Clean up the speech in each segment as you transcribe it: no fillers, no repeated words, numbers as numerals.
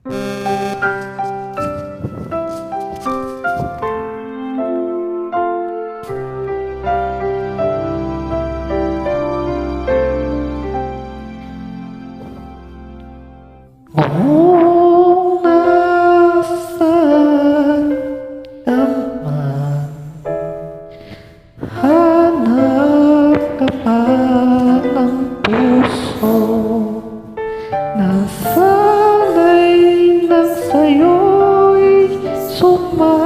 Kung nasaan ka man, hanap ka pa ng puso na sana'y nang sa'yo'y sumasamo.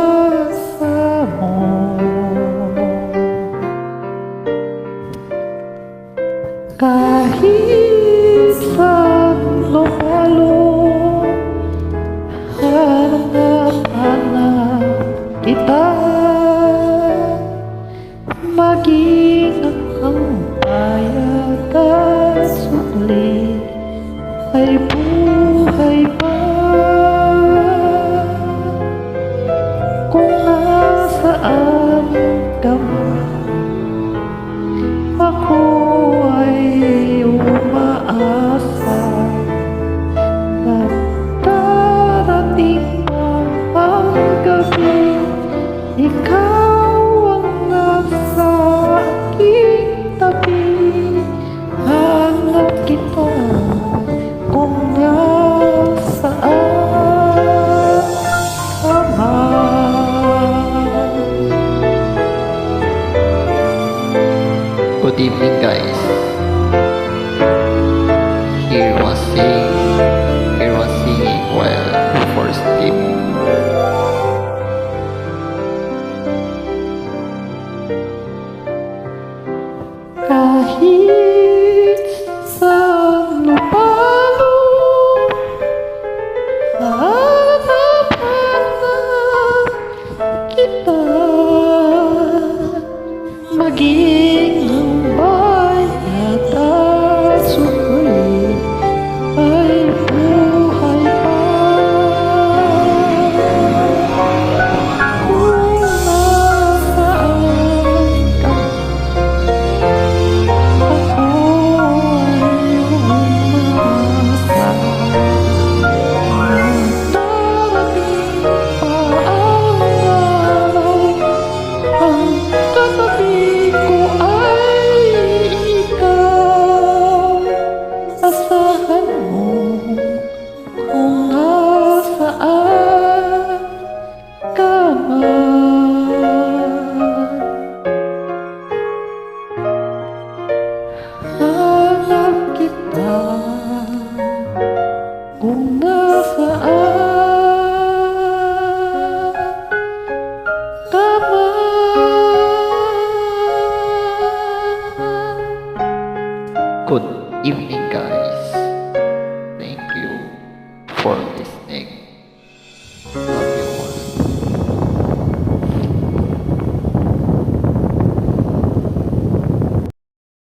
Kahit saan lumalo, hanap kita, maging ang bayad at sukli ay buhay pa. Kung nasaan ka man, ako ay umaasa na darating pa ang gabi, ikaw ang nasa aking tabi. Hanap kita kung nasaan ka man. Good evening, guys. Here was singing while before sleep. Kahit saan lupalo, hanap kita, maging ang bayad at sukli ay buhay pa. Kung nasaan ka, ako ay umasa na darating pa ang araw, ang katabi ko ay ikaw. Asahan mo kung nasaan ka man. Hanap kita kung nasaan ka man. Good evening, guys. Thank you for listening.